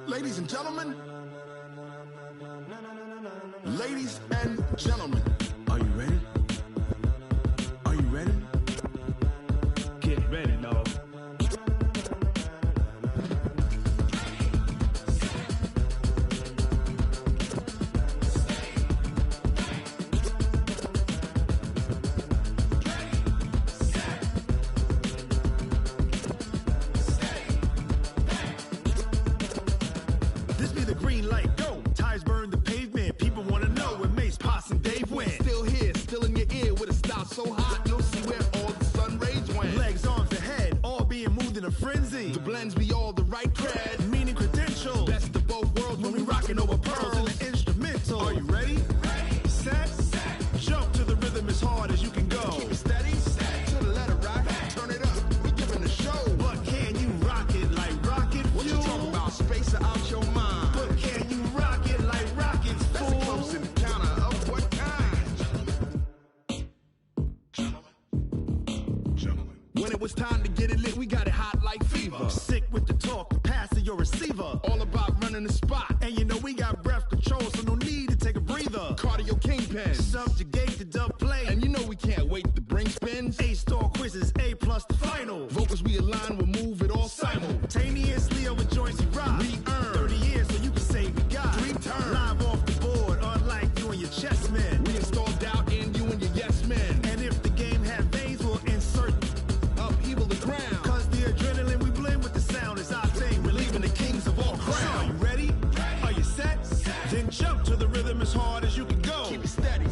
Ladies and gentlemen, ladies and gentlemen, are you ready? Are you ready? Get ready, dog. This be the green light, go. Tires burn the pavement. People wanna know when Mace, Potts, and Dave went. Still here, still in your ear with a style so hot, you'll see where all the sun rays went. Legs, arms, and head, all being moved in a frenzy. The blends be all the right cred, meaning credentials. best of both worlds When we rockin' over pearls in the instrumental. Are you ready? Set, jump to the rhythm as hard as you can go. Keep it steady, to the letter right, turn it up, we giving the show. But can you rock it like rocket fuel? What you talking about, space out your mind? But can you rock it like rockets, That's a close fool? encounter of what kind? Gentlemen. When it was time to get it lit, we got it hot like fever. Sick with the talk, passing your receiver. All about running the spot. And you know we got breath control, so no need to take a breather. Cardio kingpin. Subjugate the dub play. And you know we can't wait to bring spins. A-star quizzes, A+ the final. Vocals we align, we'll move it all Simultaneously over joints we rock. We earn 30 years so you can say we got 3 turns. live off the board, unlike you and your chess men. We install doubt in you and your yes men. And if the game had veins, we'll insert Upheaval the ground. cause the adrenaline we blend with the sound is our thing, relieving the kings of all Crown. crown. Are you ready? Are you set? Then jump to the rhythm as hard as you can go. Keep it steady,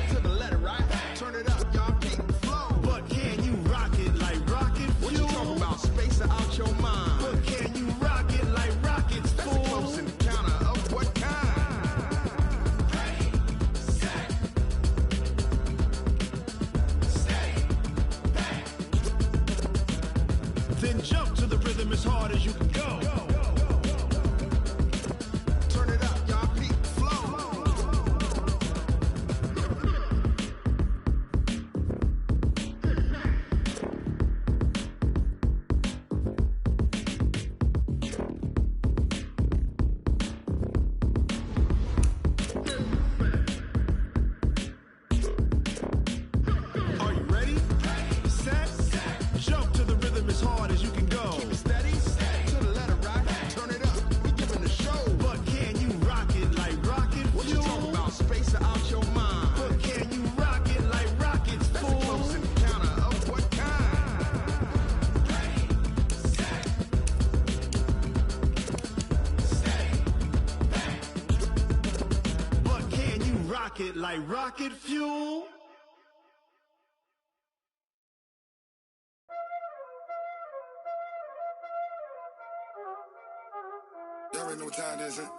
to the letter right. Turn it up, y'all keep the flow. But can you rock it like rocket fuel? What you talking about, space out your mind? But can you rock it like rockets, That's a fool? close encounter of what kind? Then jump to the rhythm as hard as you can go. Turn it up, y'all keep the flow. Are you ready? Set, jump to the rhythm as hard as you can go. Keep it steady, to the letter right. Turn it up, we giving the show. But can you rock it like rocket What you fuel? talking about, space out your mind? But can you rock it like rockets, That's a fool? close encounter of what kind? But can you rock it like rocket fuel? Y'all already know what time it is, huh?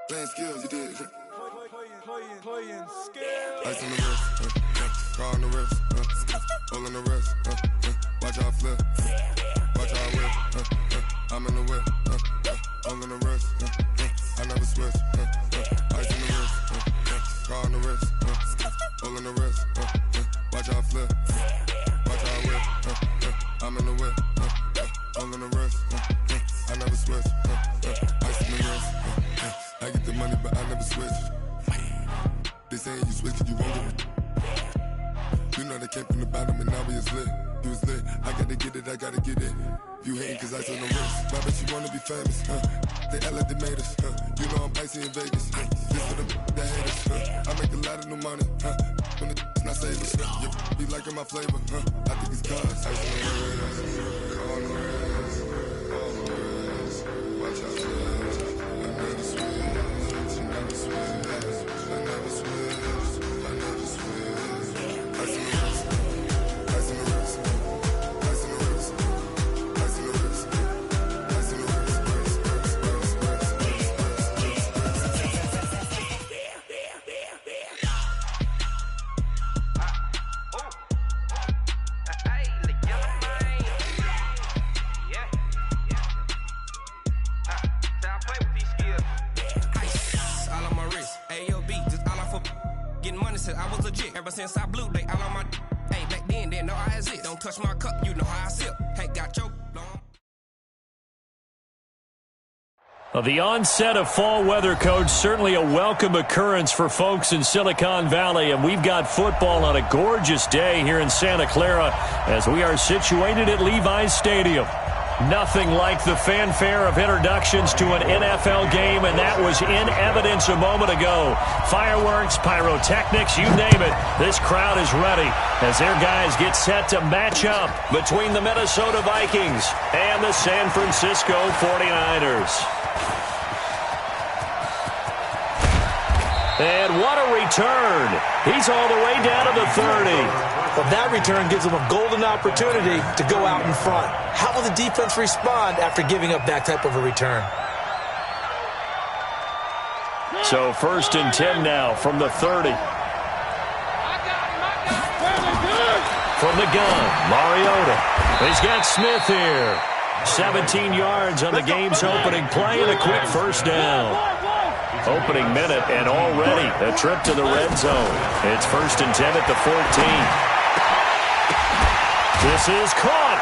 Playing skills, you did, huh? Playing skills. Ice on the wrist, car on the wrist, hole on the wrist, watch how I flip, watch how I whip, I'm in the whip, hole on the wrist, I never switch, ice on the wrist, car on the wrist, hole on the wrist, watch how I flip, watch how I whip, I'm in the whip, hole on the wrist, I never switch, ice on the wrist, I get the money but I never switch. They saying you switch cause you won't do it. You know they came from the bottom and now we is lit. You was lit, I gotta get it, I gotta get it. You hating cause ice on the wrist. Why bet you wanna be famous, huh? They act like they made us, huh? You know I'm icy in Vegas, This for the that hate us, I make a lot of new money, huh? When the not savers, You be liking my flavor, huh? I think it's cause ice on the wrist, on the wrist, on the wrist. Watch out, I never switch, I never switch. I never switch, I never switch. Ice in the wrist, ice in the wrist, ice in the wrist, ice in the wrist, ice in the wrist, Since I was legit, ever since I blew, they all on my. Hey, back then, didn't know I had is it. Don't touch my cup, you know how I sip. Hey, got your long. The onset of fall weather, Coach, certainly a welcome occurrence for folks in Silicon Valley, and we've got football on a gorgeous day here in Santa Clara as we are situated at Levi's Stadium. Nothing like the fanfare of introductions to an NFL game, and that was in evidence a moment ago. Fireworks, pyrotechnics, you name it. This crowd is ready as their guys get set to match up between the Minnesota Vikings and the San Francisco 49ers. And what a return. He's all the way down to the 30. Well, that return gives them a golden opportunity to go out in front. How will the defense respond after giving up that type of a return? So 1st and 10 now from the 30. From the gun, Mariota. He's got Smith here. 17 yards on the game's opening play and a quick first down. Opening minute and already a trip to the red zone. It's 1st and 10 at the 14. This is caught.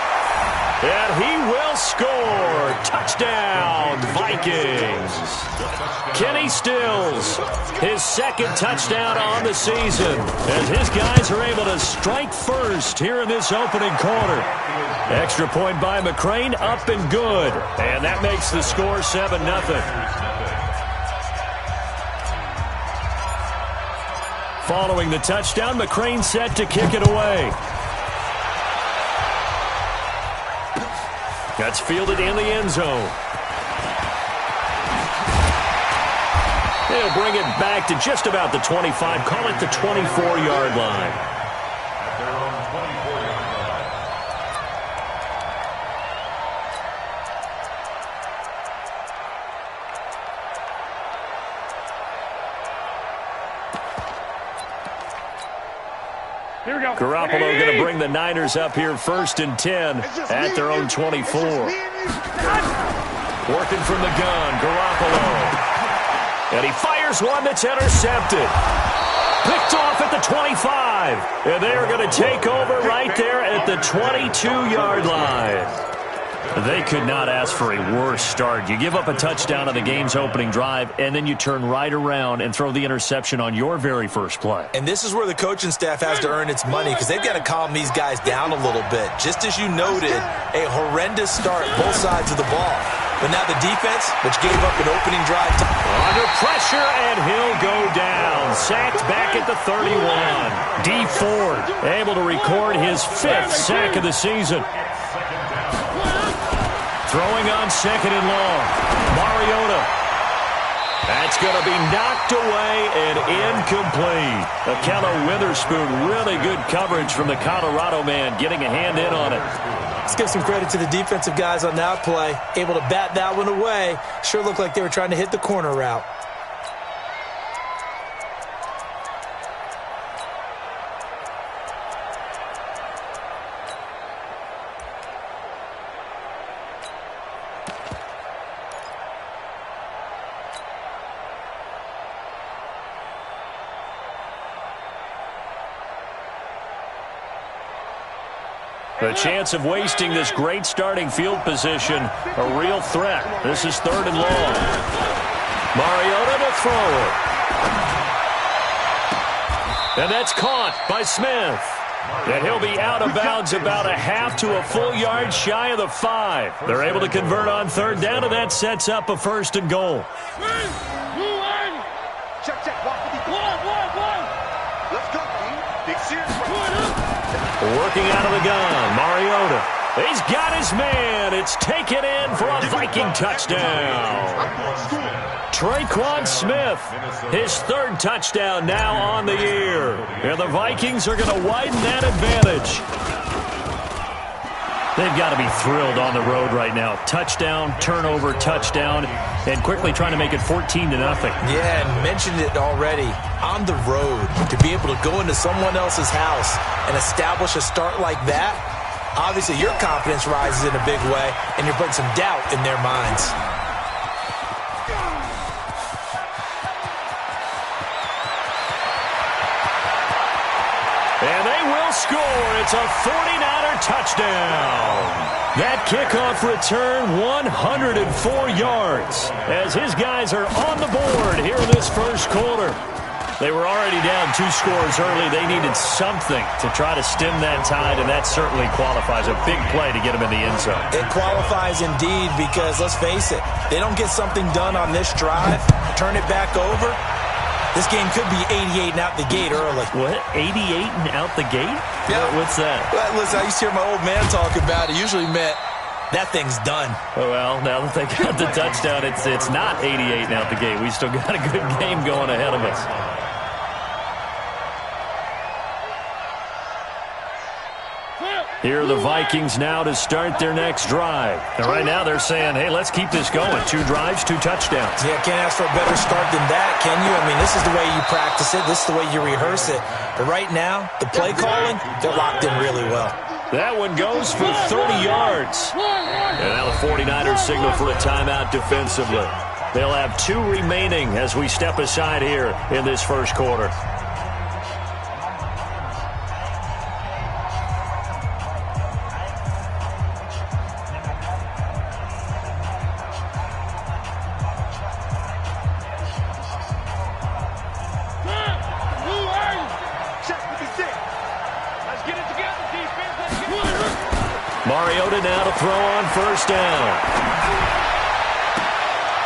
And he will score. Touchdown, Vikings. Kenny Stills, his 2nd touchdown on the season as his guys are able to strike first here in this opening quarter. Extra point by McCrane, up and good. And that makes the score 7-0. Following the touchdown, McCrane set to kick it away. That's fielded in the end zone. They'll bring it back to just about the 25. Call it the 24-yard line. Here we go. Garoppolo going to bring the Niners up here 1st and 10 at their own 24. Working from the gun, Garoppolo. And he fires one that's intercepted. Picked off at the 25. And they're going to take over right there at the 22-yard line. They could not ask for a worse start. You give up a touchdown on the game's opening drive, and then you turn right around and throw the interception on your very first play. And this is where the coaching staff has to earn its money because they've got to calm these guys down a little bit. Just as you noted, a horrendous start both sides of the ball. But now the defense, which gave up an opening drive. Under pressure, and he'll go down. Sacked back at the 31. D. Ford able to record his 5th sack of the season. Throwing on 2nd and long. Mariota. That's going to be knocked away and incomplete. Akello Witherspoon, really good coverage from the Colorado man, getting a hand in on it. Let's give some credit to the defensive guys on that play. Able to bat that one away. Sure looked like they were trying to hit the corner route. The chance of wasting this great starting field position, a real threat. This is 3rd and long. Mariota to throw it. And that's caught by Smith. And he'll be out of bounds about a half to a full yard shy of the 5. They're able to convert on 3rd down, and that sets up a 1st and goal. Check. One. Let's go, team. Big series. Working out of the gun, Mariota. He's got his man. It's taken in for a Viking touchdown. Traquan Smith, his 3rd touchdown now on the year. And the Vikings are going to widen that advantage. They've got to be thrilled on the road right now. Touchdown, turnover, touchdown, and quickly trying to make it 14-0. Yeah, and mentioned it already. On the road, to be able to go into someone else's house and establish a start like that, obviously your confidence rises in a big way, and you're putting some doubt in their minds. And they will will score. It's a 49er touchdown. That kickoff return, 104 yards, as his guys are on the board here in this first quarter. They were already down 2 scores early. They needed something to try to stem that tide, and that certainly qualifies. A big play to get them in the end zone. It qualifies indeed because, let's face it, they don't get something done on this drive, turn it back over. This game could be 88 and out the gate early. What? 88 and out the gate? Yeah. What's that? Well, listen, I used to hear my old man talk about it. Usually meant that thing's done. Well, now that they got the touchdown, it's not 88 and out the gate. We still got a good game going ahead of us. Here are the Vikings now to start their next drive. And right now they're saying, hey, let's keep this going. 2 drives, 2 touchdowns. Yeah, can't ask for a better start than that, can you? I mean, this is the way you practice it. This is the way you rehearse it. But right now, the play calling, they're locked in really well. That one goes for 30 yards. And now the 49ers signal for a timeout defensively. They'll have 2 remaining as we step aside here in this first quarter. Mariota now to throw on first down.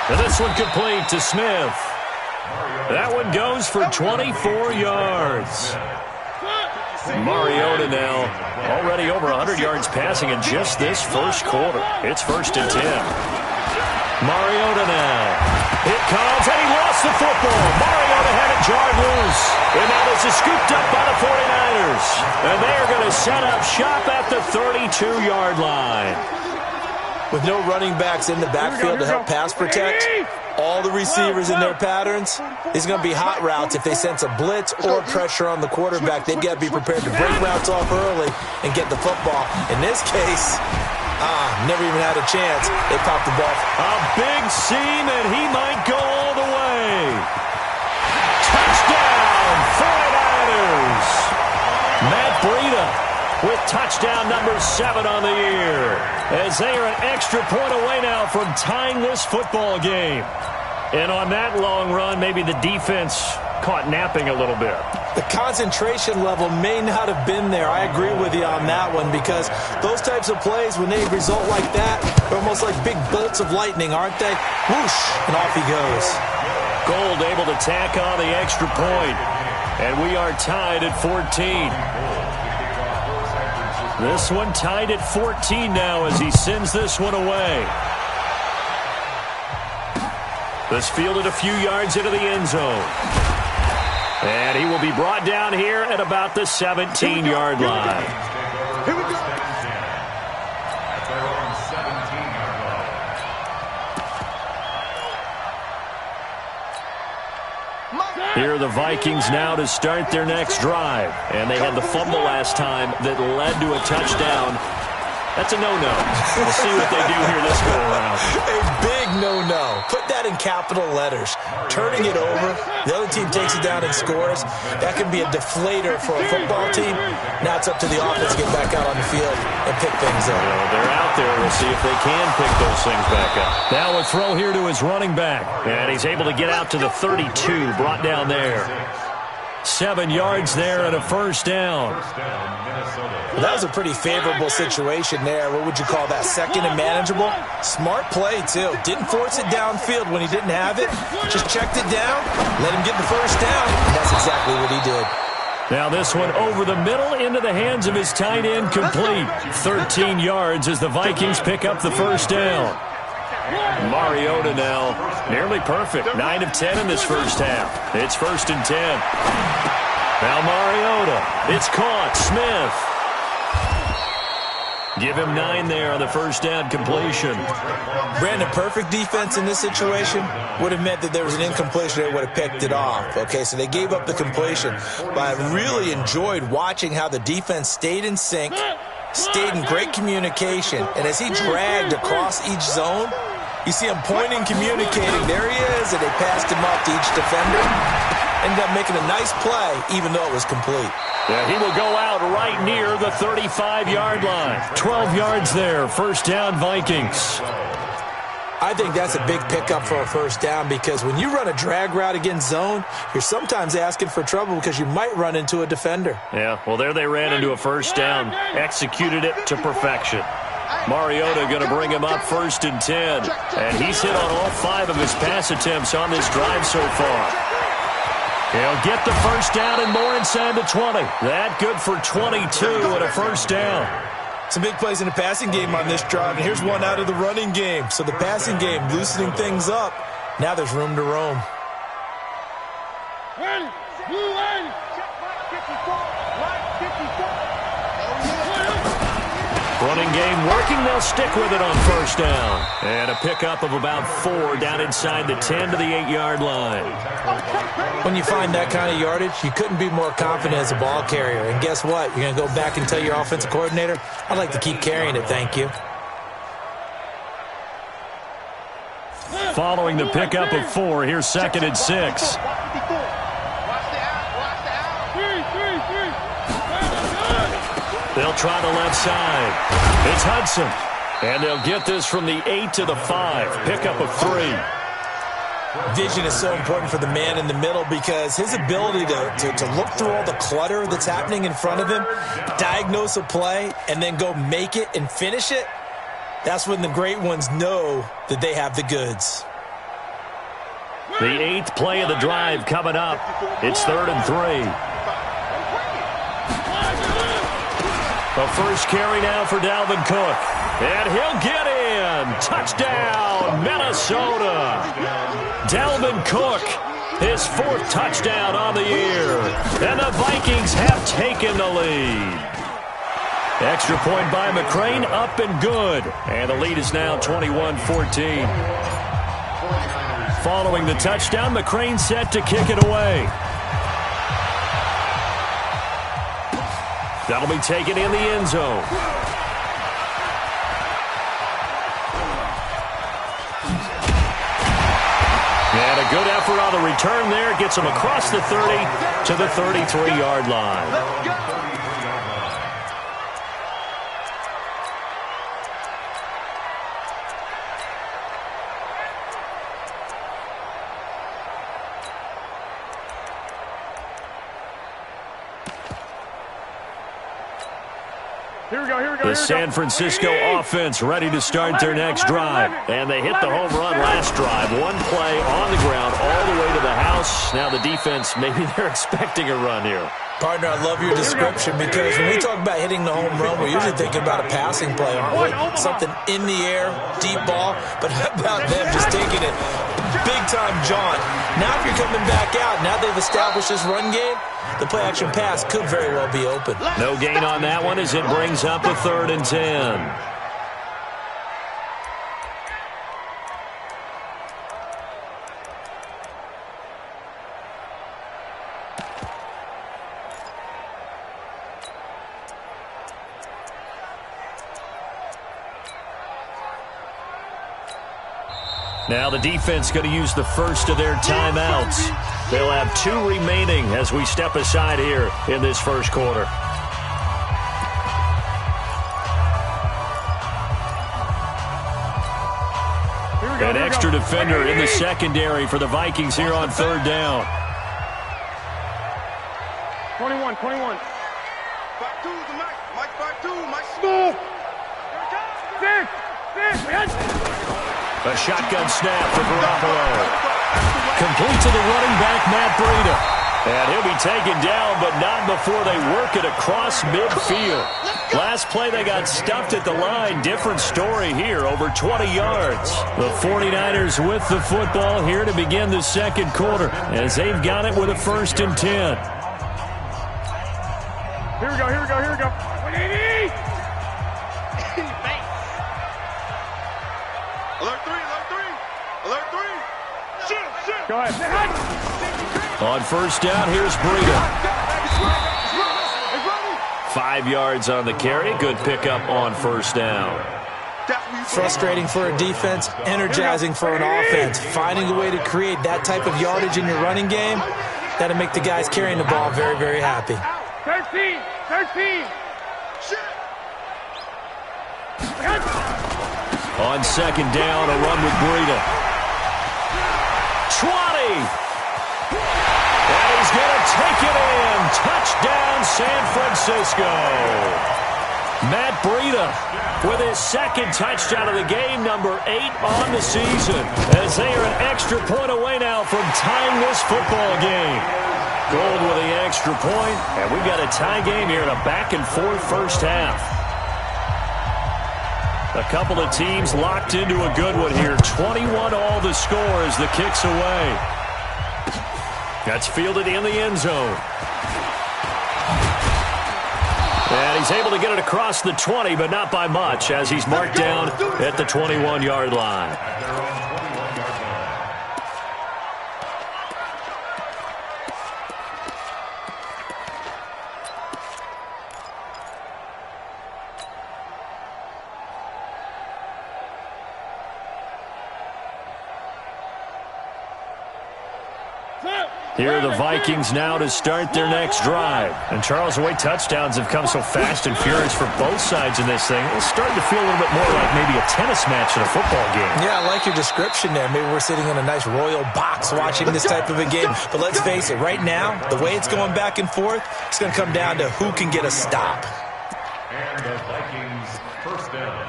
And this one complete to Smith. That one goes for 24 yards. Mariota now already over 100 yards passing in just this first quarter. It's 1st and 10. Mariota now. It comes, and he lost the football. Mariota had it jarred loose. And now this is scooped up by the 49ers. And they are going to set up shop at the 32-yard line. With no running backs in the backfield to help pass protect, all the receivers in their patterns, these are going to be hot routes. If they sense a blitz or pressure on the quarterback, they've got to be prepared to break routes off early and get the football. In this case, never even had a chance. They popped the ball. A big seam, and he might go all the way. Touchdown, 49ers. Matt Breida with touchdown number 7 on the year, as they are an extra point away now from tying this football game. And on that long run, maybe the defense caught napping a little bit. The concentration level may not have been there. I agree with you on that one, because those types of plays, when they result like that, they're almost like big bolts of lightning, aren't they? Whoosh, and off he goes. Gold able to tack on the extra point, and we are tied at 14. This one tied at 14 now as he sends this one away. This fielded a few yards into the end zone. And he will be brought down here at about the 17-yard line. Here we go. Here are the Vikings now to start their next drive. And they had the fumble last time that led to a touchdown. That's a no-no. We'll see what they do here this go-around. A big no-no. Put that in capital letters. Turning it over, the other team takes it down and scores. That can be a deflator for a football team. Now it's up to the offense to get back out on the field and pick things up. Well, they're out there. We'll see if they can pick those things back up. Now a throw here to his running back. And he's able to get out to the 32, brought down there. 7 yards there and a first down. Well, that was a pretty favorable situation there. What would you call that? Second and manageable? Smart play, too. Didn't force it downfield when he didn't have it. Just checked it down, let him get the first down, and that's exactly what he did. Now this one over the middle into the hands of his tight end, complete. 13 yards as the Vikings pick up the first down. Mariota now nearly perfect. 9 of 10 in this first half. It's 1st and 10. Now Mariota. It's caught. Smith. Give him 9 there on the first down completion. Brandon, perfect defense in this situation would have meant that there was an incompletion. They would have picked it off. Okay, so they gave up the completion. But I really enjoyed watching how the defense stayed in sync, stayed in great communication. And as he dragged across each zone, you see him pointing, communicating. There he is, and they passed him off to each defender. ended up making a nice play, even though it was complete. Yeah, he will go out right near the 35-yard line. 12 yards there, first down Vikings. I think that's a big pickup for a first down because when you run a drag route against zone, you're sometimes asking for trouble because you might run into a defender. Yeah, well, there they ran into a first down, executed it to perfection. Mariota going to bring him up 1st and 10, and he's hit on all 5 of his pass attempts on this drive so far. He'll get the first down and more inside the 20. That good for 22 and a first down. Some big plays in the passing game on this drive, and here's one out of the running game. So the passing game loosening things up. Now there's room to roam. Running game working. They'll stick with it on first down. And a pickup of about 4 down inside the 10 to the 8-yard line. When you find that kind of yardage, you couldn't be more confident as a ball carrier. And guess what? You're going to go back and tell your offensive coordinator, I'd like to keep carrying it, thank you. Following the pickup of 4, here's 2nd and 6. They'll try the left side. It's Hudson. And they'll get this from the 8 to the 5. Pickup of 3. Vision is so important for the man in the middle because his ability to look through all the clutter that's happening in front of him, diagnose a play, and then go make it and finish it, that's when the great ones know that they have the goods. The 8th play of the drive coming up. It's 3rd and 3. The first carry now for Dalvin Cook. And he'll get in. Touchdown, Minnesota. Dalvin Cook, his 4th touchdown on the year. And the Vikings have taken the lead. Extra point by McCrane, up and good. And the lead is now 21-14. Following the touchdown, McCrane set to kick it away. That'll be taken in the end zone. And a good effort on the return there. Gets him across the 30 to the 33-yard line. The San Francisco offense ready to start their next drive. And they hit the home run last drive. One play on the ground all the way to the house. Now the defense, maybe they're expecting a run here. Partner, I love your description because when we talk about hitting the home run, we're usually thinking about a passing play, aren't we? Something in the air, deep ball. But how about them just taking it big-time jaunt? Now if you're coming back out, now they've established this run game, the play-action pass could very well be open. No gain on that one as it brings up a 3rd and 10. Now the defense going to use the first of their timeouts. They'll have 2 remaining as we step aside here in this first quarter. An extra defender in the secondary for the Vikings here on 3rd down. 21. 5-2, Mike 5-2, Mike Small. 6. A shotgun snap for Garoppolo. Complete to the running back, Matt Breida. And he'll be taken down, but not before they work it across midfield. Last play, they got stuffed at the line. Different story here, over 20 yards. The 49ers with the football here to begin the second quarter as they've got it with a 1st and 10. Here we go. 180. Alert 3. Shoot. Go ahead. On first down, here's Breida. 5 yards on the carry. Good pickup on first down. Frustrating for a defense, energizing for an offense. Finding a way to create that type of yardage in your running game, That'll make the guys carrying the ball very, very happy. 13. On second down, a run with Breida. 20. And he's going to take it in. Touchdown, San Francisco. Matt Breida with his second touchdown of the game, number 8 on the season, as they are an extra point away now from tying this football game. Gold with the extra point, and we've got a tie game here in a back-and-forth first half. A couple of teams locked into a good one here. 21 all the score as the kick's away. That's fielded in the end zone. And he's able to get it across the 20, but not by much, as he's marked down at the 21-yard line. Here are the Vikings now to start their next drive. And, Charles, the way touchdowns have come so fast and furious for both sides in this thing, it's starting to feel a little bit more like maybe a tennis match in a football game. Yeah, I like your description there. Maybe we're sitting in a nice royal box watching this type of a game. But let's face it, right now, the way it's going back and forth, it's going to come down to who can get a stop. And the Vikings first down.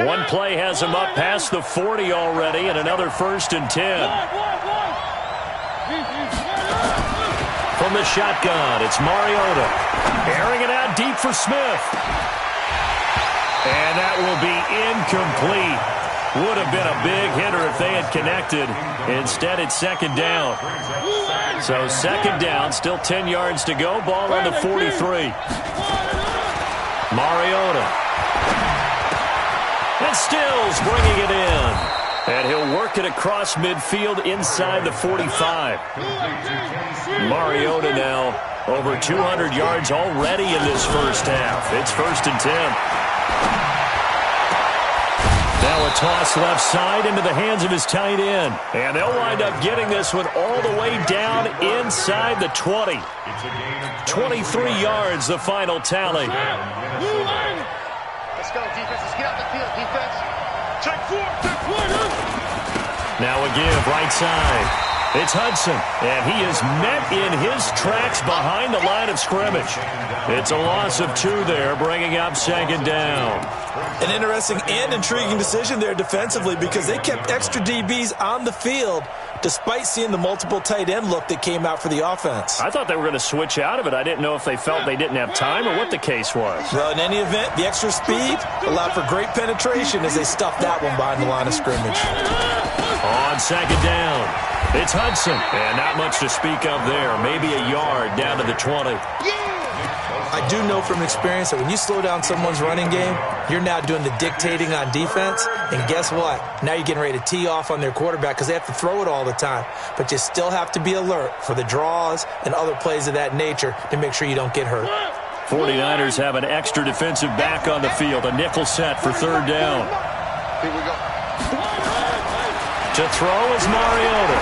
One play has him up past the 40 already, and another 1st and 10. From the shotgun, it's Mariota. Airing it out deep for Smith. And that will be incomplete. Would have been a big hitter if they had connected. Instead, it's second down. So second down, still 10 yards to go. Ball on the 43. Mariota. And Stills bringing it in. And he'll work it across midfield inside the 45. Mariota now over 200 yards already in this first half. It's 1st and 10. Now a toss left side into the hands of his tight end. And they'll wind up getting this one all the way down inside the 20. 23 yards, the final tally. Let's go, defense. Let's get out the field, defense. Check 4. Now again, right side. It's Hudson, and he is met in his tracks behind the line of scrimmage. It's a loss of 2 there, bringing up second down. An interesting and intriguing decision there defensively because they kept extra DBs on the field despite seeing the multiple tight end look that came out for the offense. I thought they were going to switch out of it. I didn't know if they felt they didn't have time or what the case was. Well, in any event, the extra speed allowed for great penetration as they stuffed that one behind the line of scrimmage. On second down, it's Hudson. And not much to speak of there. Maybe a yard down to the 20. I do know from experience that when you slow down someone's running game, you're now doing the dictating on defense. And guess what? Now you're getting ready to tee off on their quarterback because they have to throw it all the time. But you still have to be alert for the draws and other plays of that nature to make sure you don't get hurt. 49ers have an extra defensive back on the field. A nickel set for third down. Here we go. To throw is Mariota.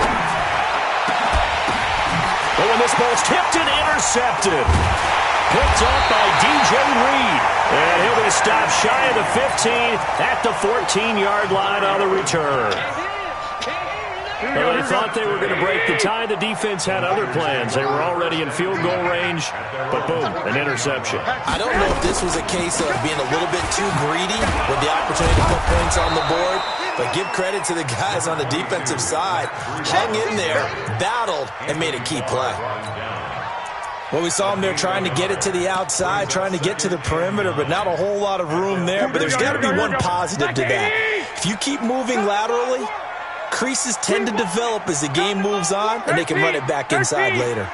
But when this ball's tipped and intercepted. Picked up by DJ Reed. And he'll be stopped shy of the 15 at the 14-yard line on the return. Well, they thought they were going to break the tie. The defense had other plans. They were already in field goal range, but boom, an interception. I don't know if this was a case of being a little bit too greedy with the opportunity to put points on the board, but give credit to the guys on the defensive side. Hung in there, battled, and made a key play. Well, we saw him there trying to get it to the outside, trying to get to the perimeter, but not a whole lot of room there. But there's got to be one positive to that. If you keep moving laterally, creases tend to develop as the game moves on, and they can run it back inside later.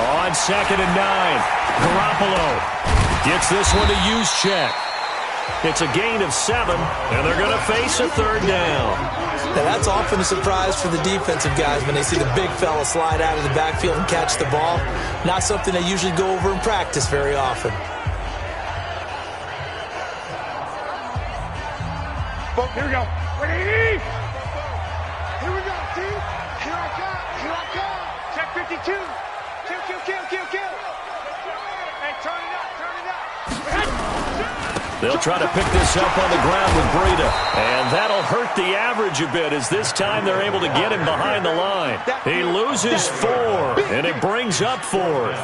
On second and 9, Garoppolo gets this one to use check. It's a gain of 7, and they're going to face a third down. Now, that's often a surprise for the defensive guys when they see the big fella slide out of the backfield and catch the ball. Not something they usually go over in practice very often. Here we go. 180. Here we go, team. Here I come. Here I come. Check 52. Kill. Hey, turn it up. They'll try to pick this up on the ground with Breida. And that'll hurt the average a bit as this time they're able to get him behind the line. He loses 4, and it brings up 4th.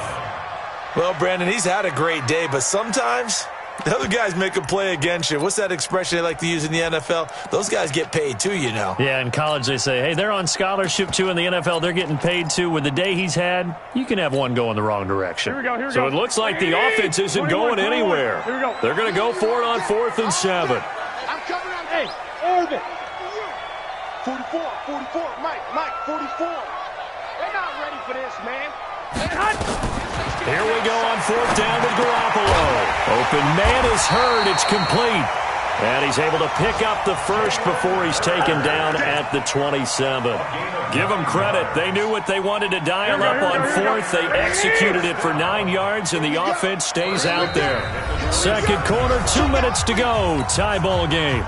Well, Brandon, he's had a great day, but sometimes the other guys make a play against you. What's that expression they like to use in the NFL? Those guys get paid too, you know. Yeah, in college they say, hey, they're on scholarship too. In the NFL, they're getting paid too. With the day he's had, you can have one go in the wrong direction. Here we go. So it looks like the offense isn't going anywhere. Here we go. They're going to go for it on 4th and 7. I'm coming up. Hey, orbit. 44, Mike, 44. They're not ready for this, man. Here we go on 4th down with Garoppolo. Open man is heard. It's complete. And he's able to pick up the first before he's taken down at the 27. Give them credit. They knew what they wanted to dial up on 4th. They executed it for 9 yards, and the offense stays out there. Second quarter, 2 minutes to go. Tie ball game.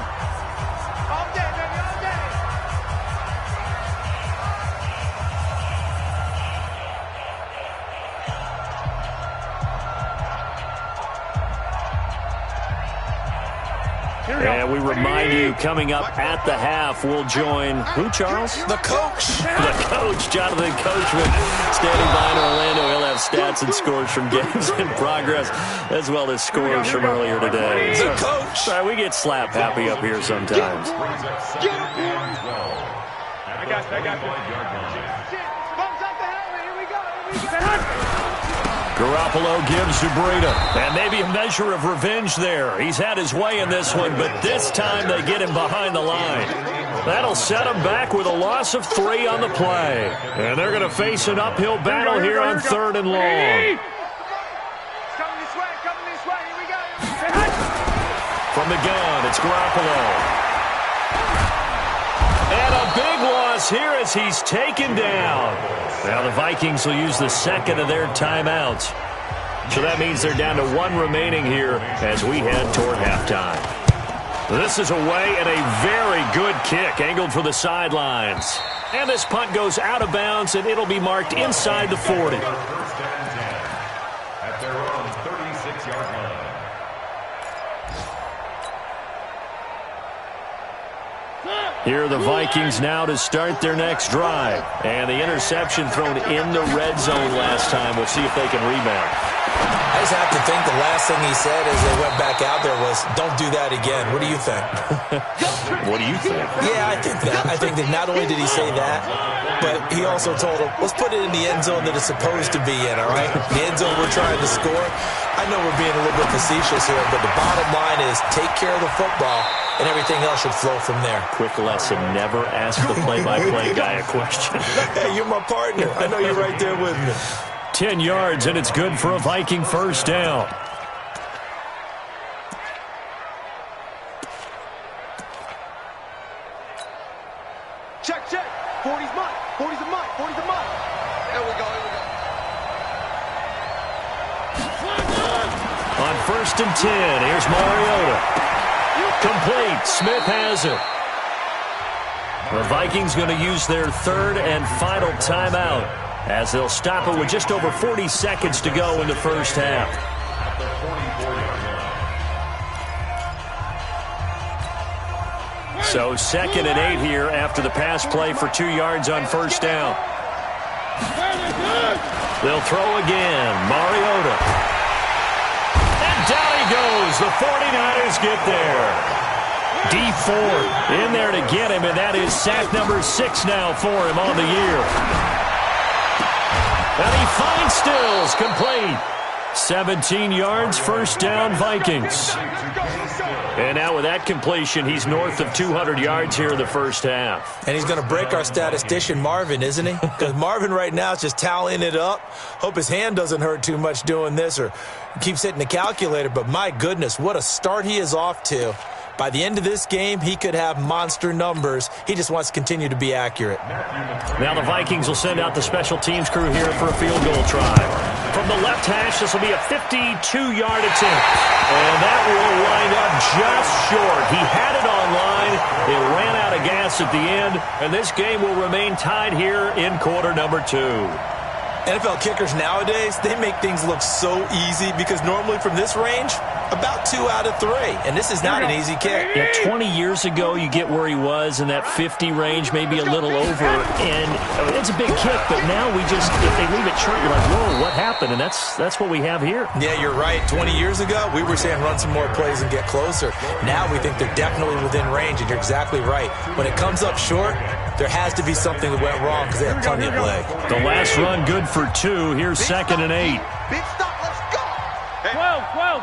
And we remind you, coming up at the half, we'll join who, Charles? The coach. The coach, Jonathan Coachman, standing by in Orlando. He'll have stats and scores from games in progress, as well as scores from earlier today. The coach. Sorry, we get slap happy up here sometimes. I got you. Bumps up the helmet. Here we go. Garoppolo gives to Breida, and maybe a measure of revenge there. He's had his way in this one, but this time they get him behind the line. That'll set him back with a loss of 3 on the play. And they're going to face an uphill battle here on 3rd and long. Coming this way. Here we go. From the gun, it's Garoppolo. And a big loss here as he's taken down. Now the Vikings will use the second of their timeouts. So that means they're down to 1 remaining here as we head toward halftime. This is away and a very good kick angled for the sidelines. And this punt goes out of bounds, and it'll be marked inside the 40. At their own 36-yard line. Here are the Vikings now to start their next drive. And the interception thrown in the red zone last time. We'll see if they can rebound. I just have to think the last thing he said as they went back out there was, don't do that again. What do you think? What do you think? Yeah, I think that. I think that not only did he say that, but he also told him, let's put it in the end zone that it's supposed to be in, all right? The end zone we're trying to score. I know we're being a little bit facetious here, but the bottom line is take care of the football, and everything else should flow from there. Quick lesson, never ask the play-by-play guy a question. Hey, you're my partner. I know you're right there with me. 10 yards, and it's good for a Viking first down. Check. 40's mine. 40's a mine. 40's a mine. Here we go. On 1st and 10, here's Mariota. Complete. Smith has it. The Vikings going to use their 3rd and final timeout as they'll stop it with just over 40 seconds to go in the first half. So 2nd and 8 here after the pass play for 2 yards on 1st down. They'll throw again. Mariota. And down he goes. The 49ers get there. D Ford in there to get him, and that is sack number 6 now for him on the year. And he finds Stills, complete. 17 yards, first down, Vikings. And now with that completion, he's north of 200 yards here in the first half. And he's going to break our statistician, Marvin, isn't he? Because Marvin right now is just tallying it up. Hope his hand doesn't hurt too much doing this or keeps hitting the calculator. But my goodness, what a start he is off to. By the end of this game, he could have monster numbers. He just wants to continue to be accurate. Now the Vikings will send out the special teams crew here for a field goal try. from the left hash. This will be a 52-yard attempt. And that will wind up just short. He had it on line. It ran out of gas at the end. And this game will remain tied here in quarter number 2. NFL kickers nowadays, they make things look so easy because normally from this range, about 2 out of 3. And this is not an easy kick. Yeah, 20 years ago, you get where he was in that 50 range, maybe a little over. And it's a big kick, but now we just, if they leave it short, you're like, whoa, what happened? And that's what we have here. Yeah, you're right. 20 years ago, we were saying run some more plays and get closer. Now we think they're definitely within range, and you're exactly right. When it comes up short, there has to be something that went wrong because they have plenty of leg. The last run good for 2. Here's 2nd and 8. Big stop, let's go. 12.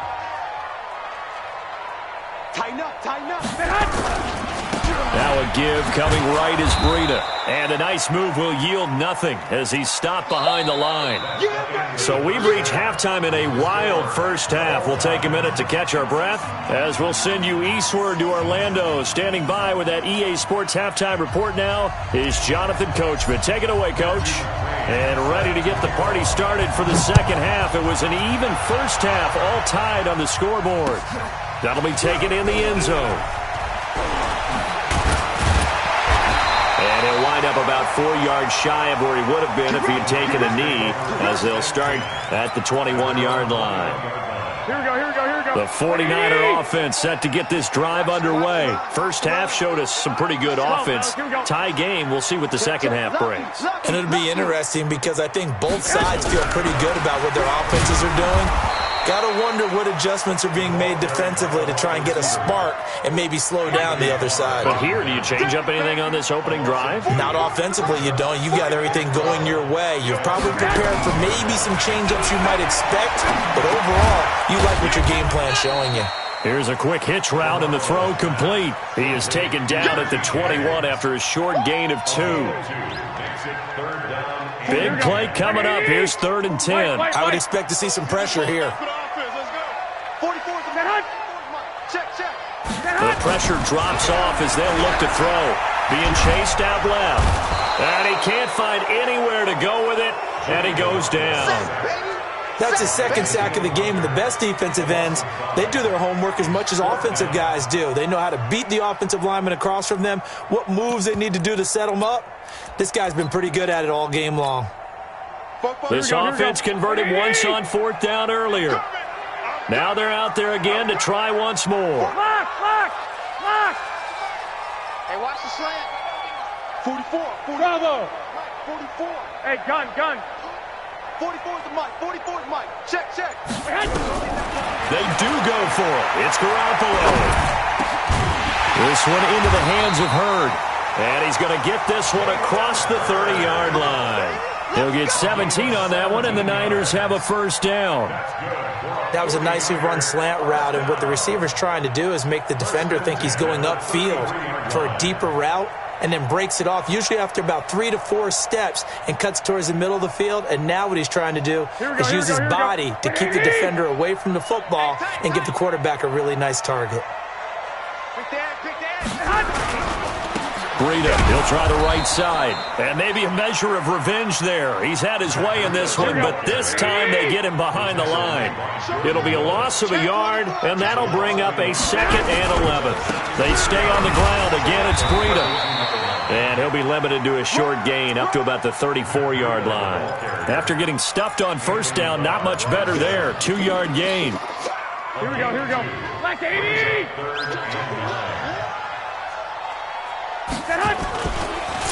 Tighten up. Now a give coming right is Breida. And a nice move will yield nothing as he's stopped behind the line. So we've reached halftime in a wild first half. We'll take a minute to catch our breath as we'll send you eastward to Orlando. Standing by with that EA Sports halftime report now is Jonathan Coachman. Take it away, Coach. And ready to get the party started for the second half. It was an even first half, all tied on the scoreboard. That'll be taken in the end zone. And he'll wind up about 4 yards shy of where he would have been if he had taken a knee, as they'll start at the 21-yard line. Here we go. The 49er offense set to get this drive underway. First half showed us some pretty good offense. Tie game, we'll see what the second half brings. And it'll be interesting because I think both sides feel pretty good about what their offenses are doing. Gotta wonder what adjustments are being made defensively to try and get a spark and maybe slow down the other side. But here, do you change up anything on this opening drive? Not offensively, you don't. You got everything going your way. You're probably prepared for maybe some change-ups you might expect, but overall, you like what your game plan's showing you. Here's a quick hitch route and the throw complete. He is taken down at the 21 after a short gain of 2. Big play coming up. Here's 3rd and 10. I would expect to see some pressure here. The pressure drops off as they'll look to throw. Being chased out left. And he can't find anywhere to go with it, and he goes down. That's his second sack of the game, and the best defensive ends, they do their homework as much as offensive guys do. They know how to beat the offensive lineman across from them, what moves they need to do to set them up. This guy's been pretty good at it all game long. This offense converted once on 4th down earlier. Now they're out there again to try once more. Lock. Hey, watch the slant. 44. Bravo. 44. Hey, gun. 44 is the mic. 44 is Mike. Check. They do go for it. It's Garoppolo. This one into the hands of Hurd. And he's going to get this one across the 30-yard line. He'll get 17 on that one, and the Niners have a first down. That was a nicely run slant route, and what the receiver's trying to do is make the defender think he's going upfield for a deeper route, and then breaks it off, usually after about 3 to 4 steps, and cuts towards the middle of the field. And now what he's trying to do is use his body to keep the defender away from the football and give the quarterback a really nice target. Breida, he'll try the right side. And maybe a measure of revenge there. He's had his way in this one, but this time they get him behind the line. It'll be a loss of a yard, and that'll bring up a 2nd and 11. They stay on the ground. Again, it's Breida. And he'll be limited to a short gain up to about the 34-yard line. After getting stuffed on first down, not much better there. 2-yard gain. Here we go. Black 80!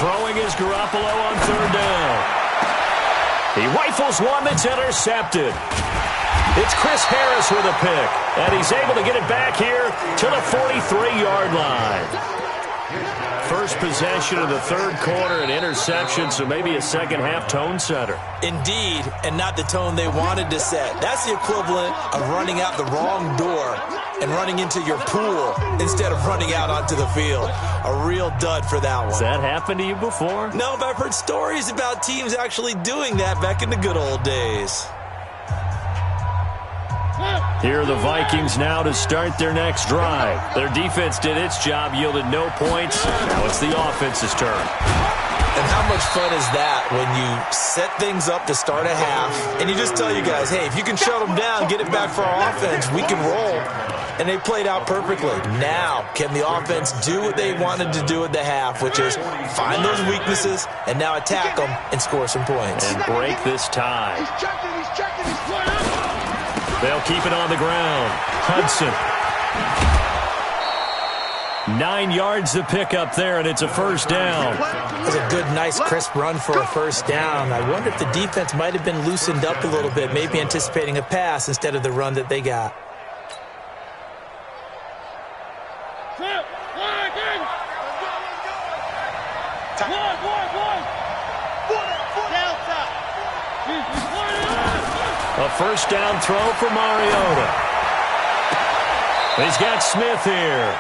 Throwing is Garoppolo on 3rd down. He rifles one that's intercepted. It's Chris Harris with a pick, and he's able to get it back here to the 43-yard line. First possession of the 3rd quarter, an interception, so maybe a second-half tone setter. Indeed, and not the tone they wanted to set. That's the equivalent of running out the wrong door and running into your pool instead of running out onto the field. A real dud for that one. Has that happened to you before? No, but I've heard stories about teams actually doing that back in the good old days. Here are the Vikings now to start their next drive. Their defense did its job, yielded no points. Now it's the offense's turn. And how much fun is that when you set things up to start a half, and you just tell you guys, hey, if you can shut them down, get it back for our offense, we can roll. And they played out perfectly. Now, can the offense do what they wanted to do at the half, which is find those weaknesses and now attack them and score some points. And break this tie. They'll keep it on the ground. Hudson. 9 yards to pick up there, and it's a first down. That's a good, nice, crisp run for a first down. I wonder if the defense might have been loosened up a little bit, maybe anticipating a pass instead of the run that they got. A first down throw for Mariota. He's got Smith here.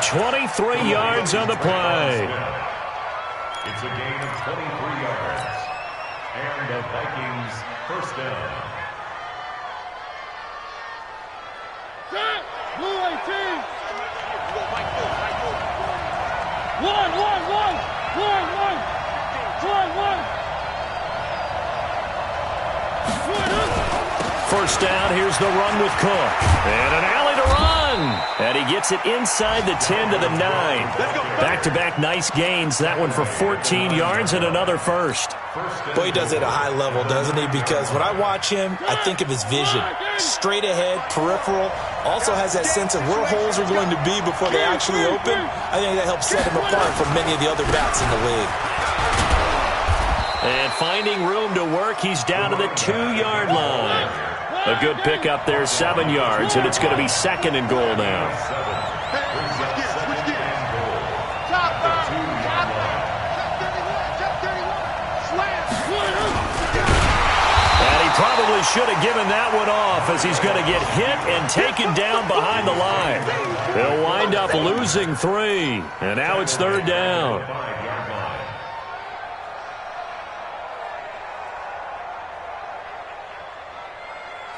23 yards on the play. It's a gain of 23 yards. And the Vikings first down. Blue 18. First down, here's the run with Cook. And an alley to run. And he gets it inside the 10 to the 9. Back-to-back nice gains. That one for 14 yards and another first. Boy, he does it at a high level, doesn't he? Because when I watch him, I think of his vision. Straight ahead, peripheral. Also has that sense of where holes are going to be before they actually open. I think that helps set him apart from many of the other backs in the league. And finding room to work, he's down to the 2-yard line. A good pickup there, 7 yards, and it's going to be second and goal now. And he probably should have given that one off, as he's going to get hit and taken down behind the line. They'll wind up losing 3, and now it's third down.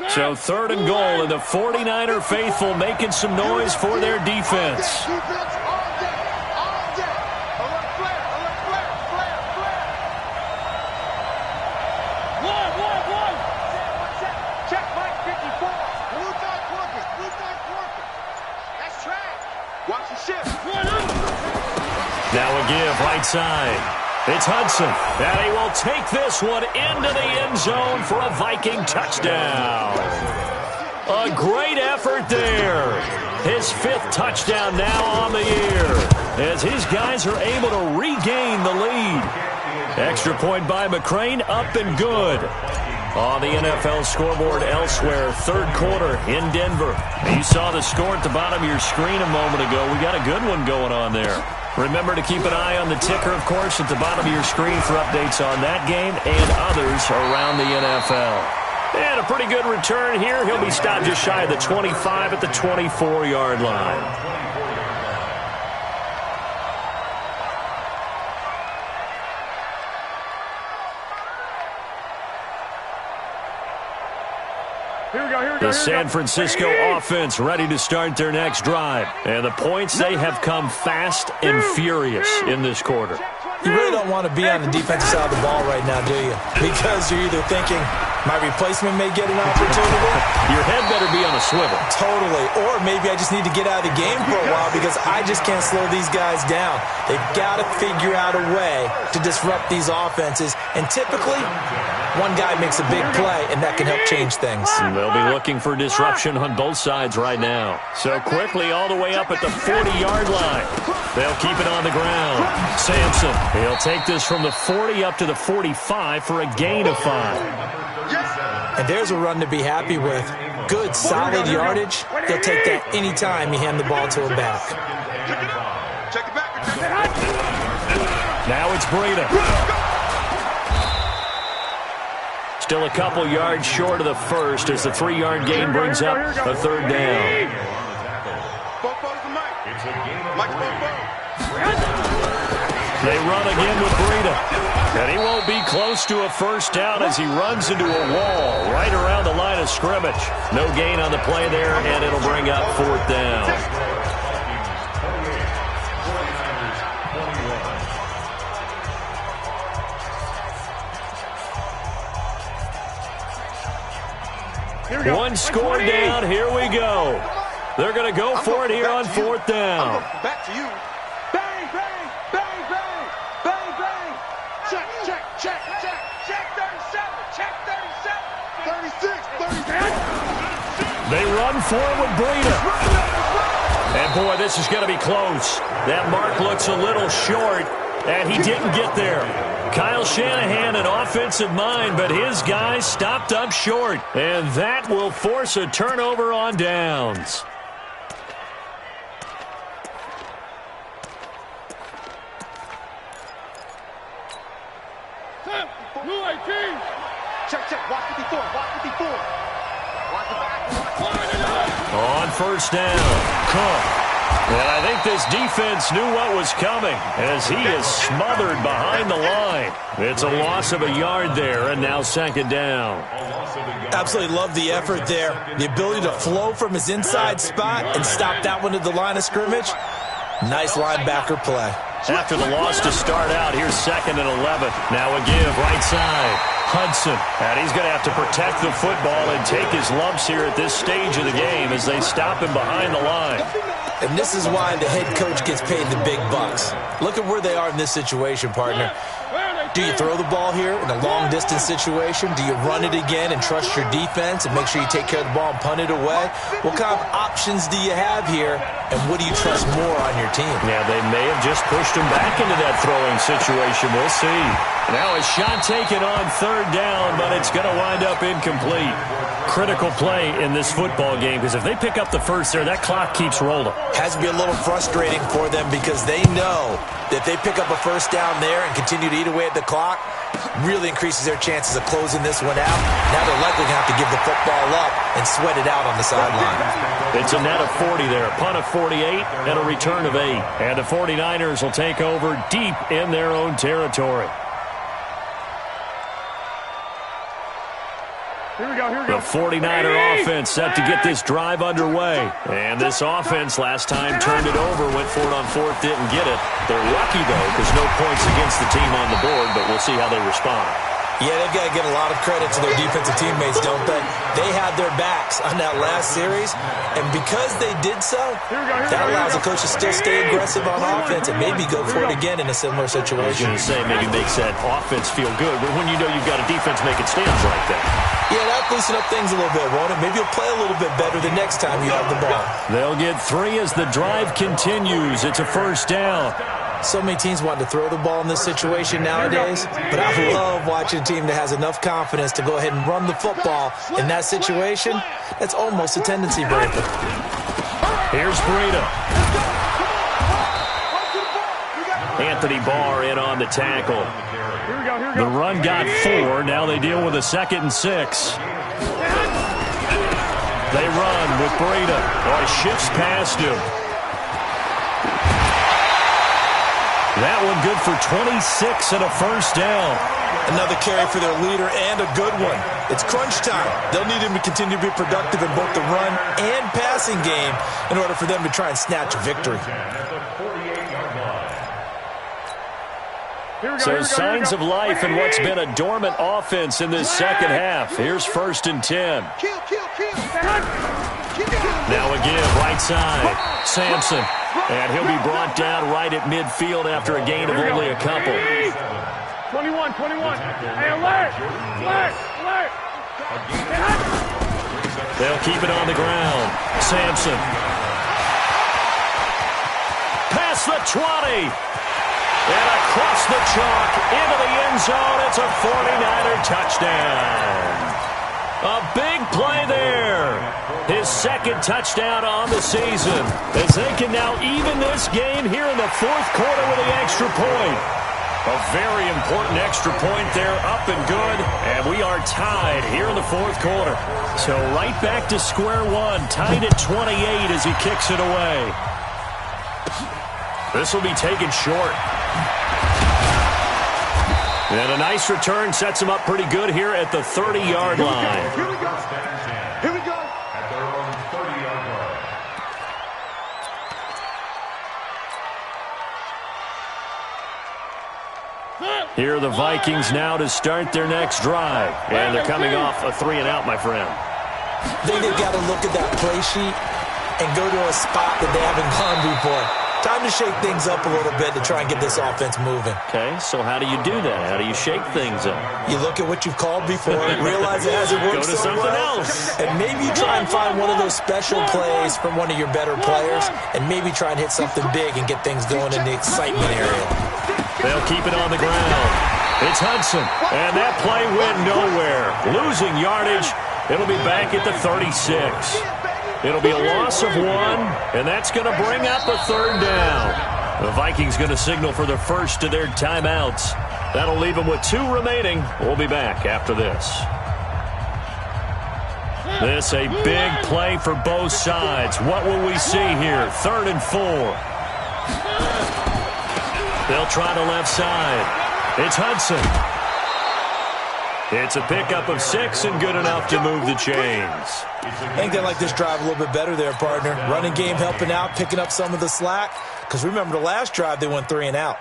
So third and goal, and the 49er faithful making some noise for their defense. Check Mike 54. Blue dog workers. That's trash. Watch the shift. Now a give right side. It's Hudson, and he will take this one into the end zone for a Viking touchdown. A great effort there. His 5th touchdown now on the year, as his guys are able to regain the lead. Extra point by McCrane, up and good. On the NFL scoreboard elsewhere, third quarter in Denver. You saw the score at the bottom of your screen a moment ago. We got a good one going on there. Remember to keep an eye on the ticker, of course, at the bottom of your screen for updates on that game and others around the NFL. And a pretty good return here. He'll be stopped just shy of the 25 at the 24-yard line. The San Francisco offense ready to start their next drive. And the points, they have come fast and furious in this quarter. You really don't want to be on the defensive side of the ball right now, do you? Because you're either thinking, my replacement may get an opportunity. Your head better be on a swivel. Totally. Or maybe I just need to get out of the game for a while because I just can't slow these guys down. They've got to figure out a way to disrupt these offenses. And typically, one guy makes a big play, and that can help change things. And they'll be looking for disruption on both sides right now. So quickly all the way up at the 40-yard line. They'll keep it on the ground. Sampson, he'll take this from the 40 up to the 45 for a gain of 5. And there's a run to be happy with. Good, solid yardage. They'll take that any time you hand the ball to a back. Now it's Breida. Still a couple yards short of the first as the 3-yard gain brings up a third down. They run again with Breida. And he won't be close to a first down as he runs into a wall right around the line of scrimmage. No gain on the play there, and it'll bring up fourth down. One score down. Here we go. They're going to go for it here on fourth down. Back to you. Bang, bang, bang, bang, bang, bang. Check, check, check, check, check 37, check 37. 36, 37. They run for it with Breida. And, boy, this is going to be close. That mark looks a little short, and he didn't get there. Kyle Shanahan, an offensive mind, but his guys stopped up short. And that will force a turnover on downs. Check, check, watch it before, watch it before. Watch it back, watch it. On first down, Cook. And I think this defense knew what was coming as he is smothered behind the line. It's a loss of a yard there, and now second down. Absolutely love the effort there. The ability to flow from his inside spot and stop that one at the line of scrimmage. Nice linebacker play. After the loss to start out, here's second and 11. Now a give, right side. Hudson. And he's going to have to protect the football and take his lumps here at this stage of the game as they stop him behind the line. And this is why the head coach gets paid the big bucks. Look at where they are in this situation, partner. Do you throw the ball here in a long-distance situation? Do you run it again and trust your defense and make sure you take care of the ball and punt it away? What kind of options do you have here, and what do you trust more on your team? Yeah, they may have just pushed him back into that throwing situation. We'll see. Now a shot taken on third down, but it's going to wind up incomplete. Critical play in this football game, because if they pick up the first there, that clock keeps rolling. Has to be a little frustrating for them because they know that if they pick up a first down there and continue to eat away at the clock, really increases their chances of closing this one out. Now they're likely going to have to give the football up and sweat it out on the sideline. It's a net of 40 there, a punt of 48 and a return of 8. And the 49ers will take over deep in their own territory. Here we go, here we go. The 49er offense set to get this drive underway. And this offense last time turned it over, went for it on fourth, didn't get it. They're lucky, though, because no points against the team on the board, but we'll see how they respond. Yeah, they've got to get a lot of credit to their defensive teammates, don't they? They had their backs on that last series, and because they did so, that allows the coach to still stay aggressive on offense and maybe go for it again in a similar situation. I was going to say, maybe makes that offense feel good, but when you know you've got a defense making stands like that. Yeah, that'll loosen up things a little bit, won't it? Maybe you'll play a little bit better the next time you have the ball. They'll get 3 as the drive continues. It's a first down. So many teams want to throw the ball in this situation nowadays, but I love watching a team that has enough confidence to go ahead and run the football in that situation. That's almost a tendency breaker. Here's Breida. Anthony Barr in on the tackle. The run got 4. Now they deal with a 2nd and 6. They run with Breida. Oh, he shifts past him. That one good for 26 and a first down. Another carry for their leader and a good one. It's crunch time. They'll need him to continue to be productive in both the run and passing game in order for them to try and snatch a victory. So signs of life in what's been a dormant offense in this second half. Here's 1st and 10. Now a give, right side. Sampson. And he'll be brought down right at midfield after a gain of only a couple. 21. Hey, alert! They'll keep it on the ground. Sampson. Past the 20. And across the chalk into the end zone. It's a 49er touchdown. A big play there. His 2nd touchdown on the season as they can now even this game here in the 4th quarter with the extra point. A very important extra point there, up and good, and we are tied here in the 4th quarter. So right back to square one, tied at 28 as he kicks it away. This will be taken short. And a nice return sets him up pretty good here at the 30-yard line. Here we go. At their own 30-yard line. Here are the Vikings now to start their next drive. And they're coming off a 3-and-out, my friend. I think they've got to look at that play sheet and go to a spot that they haven't gone before. Time to shake things up a little bit to try and get this offense moving. Okay, so how do you do that? How do you shake things up? You look at what you've called before, realize it hasn't worked Go to so something well, else. and maybe you try and find one of those special plays from one of your better players, and maybe try and hit something big and get things going in the excitement area. They'll keep it on the ground. It's Hudson, and that play went nowhere. Losing yardage. It'll be back at the 36. It'll be a loss of 1, and that's going to bring up a 3rd down. The Vikings going to signal for the first of their timeouts. That'll leave them with 2 remaining. We'll be back after this. This a big play for both sides. What will we see here? 3rd and 4. They'll try the left side. It's Hudson. It's a pickup of 6 and good enough to move the chains. I think they like this drive a little bit better there, partner. Running game helping out, picking up some of the slack. Because remember, the last drive, they went 3 and out.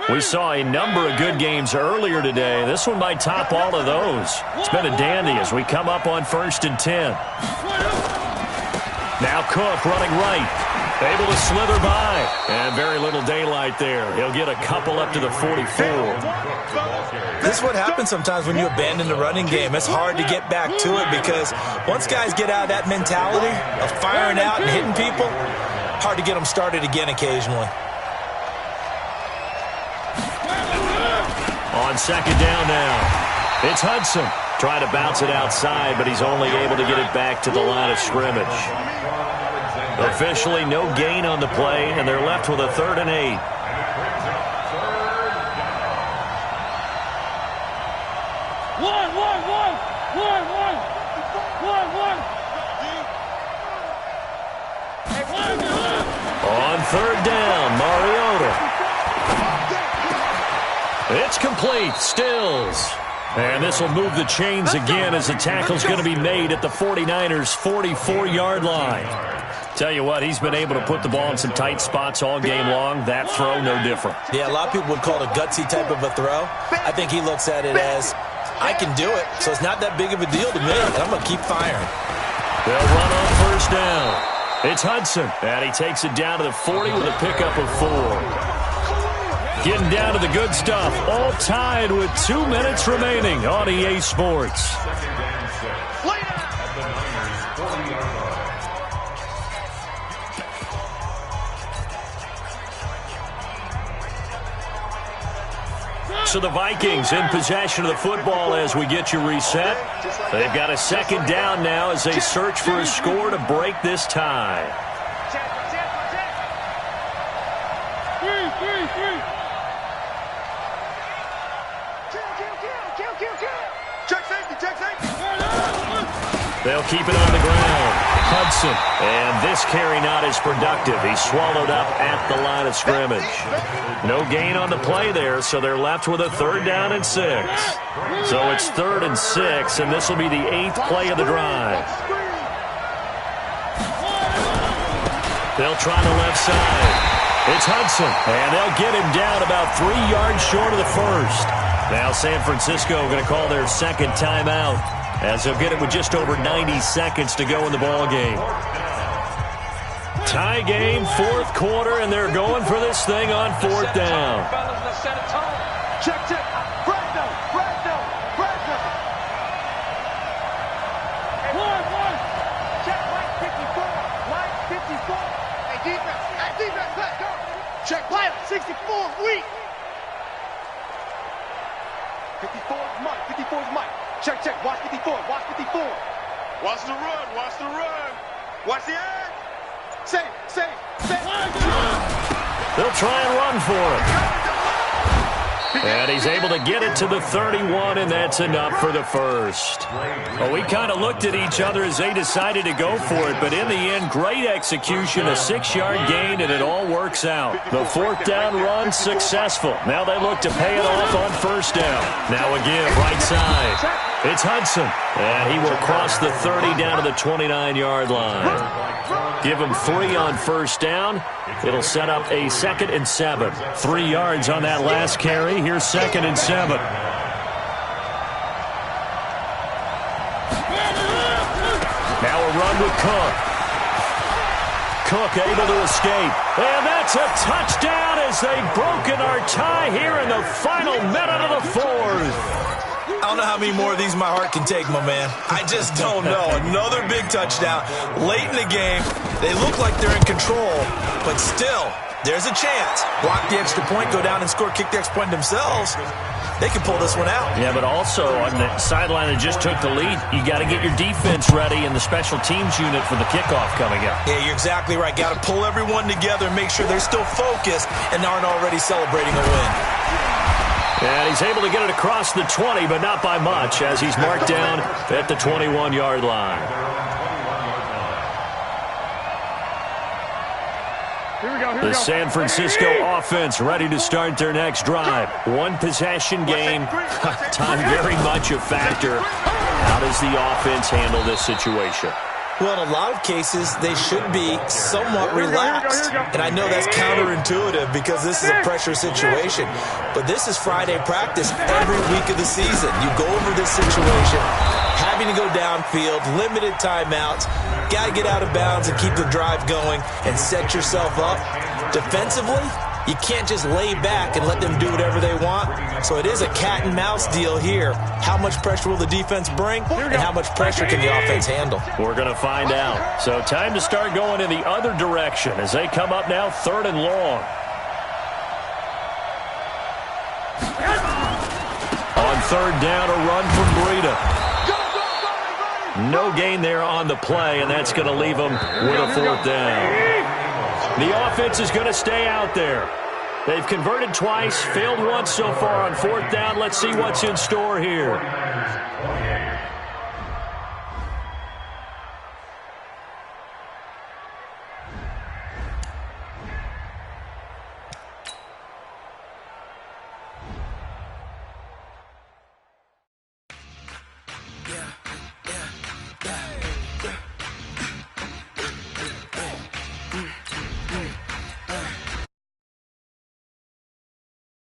We saw a number of good games earlier today. This one might top all of those. It's been a dandy as we come up on 1st and 10. Now Cook running right. Able to slither by. And very little daylight there. He'll get a couple up to the 44. This is what happens sometimes when you abandon the running game. It's hard to get back to it because once guys get out of that mentality of firing out and hitting people, hard to get them started again occasionally. On 2nd down now. It's Hudson. Trying to bounce it outside, but he's only able to get it back to the line of scrimmage. Officially no gain on the play, and they're left with a 3rd and 8. On 3rd down, Mariota. It's complete. Stills. And this will move the chains again as the tackle's going to be made at the 49ers' 44-yard line. Tell you what, he's been able to put the ball in some tight spots all game long. That throw, no different. Yeah, a lot of people would call it a gutsy type of a throw. I think he looks at it as, I can do it, so it's not that big of a deal to me, and I'm going to keep firing. They'll run on 1st down. It's Hudson, and he takes it down to the 40 with a pickup of 4. Getting down to the good stuff. All tied with 2 minutes remaining on EA Sports. So the Vikings in possession of the football as we get you reset. They've got a 2nd down now as they search for a score to break this tie. They'll keep it on the ground. Hudson. And this carry not as productive. He's swallowed up at the line of scrimmage. No gain on the play there, so they're left with a 3rd down and 6. So it's 3rd and 6, and this will be the 8th play of the drive. They'll try the left side. It's Hudson, and they'll get him down about 3 yards short of the 1st. Now San Francisco going to call their 2nd timeout, as they'll get it with just over 90 seconds to go in the ball game. Tie game, 4th quarter, and they're going for this thing on 4th down. Check. Brandon. Check, Mike 54. Hey, defense, let's go. Check, pilot, 64, weak. 54 is Mike. Check. Watch 54. Watch the run. Watch the end. Save. They'll try and run for it. And he's able to get it to the 31, and that's enough for the 1st. Well, we kind of looked at each other as they decided to go for it, but in the end, great execution, a 6-yard gain, and it all works out. The 4th down run successful. Now they look to pay it off on 1st down. Now again, right side. It's Hudson, and he will cross the 30 down to the 29-yard line. Give him 3 on 1st down. It'll set up a 2nd and 7. 3 yards on that last carry. Here's 2nd and 7. around with Cook. Cook able to escape. And that's a touchdown as they've broken our tie here in the final minute of the fourth. I don't know how many more of these my heart can take, my man. I just don't know. Another big touchdown late in the game. They look like they're in control, but still, there's a chance. Block the extra point, go down and score, kick the extra point themselves. They can pull this one out. Yeah, but also on the sideline that just took the lead, you got to get your defense ready and the special teams unit for the kickoff coming up. Yeah, you're exactly right. Got to pull everyone together and make sure they're still focused and aren't already celebrating a win. And he's able to get it across the 20, but not by much, as he's marked down at the 21-yard line. The San Francisco offense ready to start their next drive. One possession game. Time very much a factor. How does the offense handle this situation? Well, in a lot of cases, they should be somewhat relaxed. And I know that's counterintuitive because this is a pressure situation. But this is Friday practice every week of the season. You go over this situation, having to go downfield, limited timeouts, got to get out of bounds and keep the drive going and set yourself up. Defensively, you can't just lay back and let them do whatever they want. So it is a cat and mouse deal here. How much pressure will the defense bring and how much pressure can the offense handle? We're going to find out. So time to start going in the other direction as they come up now 3rd and long. On 3rd down, a run from Breida. No gain there on the play, and that's going to leave them with a 4th down. The offense is going to stay out there. They've converted twice, failed once so far on 4th down. Let's see what's in store here.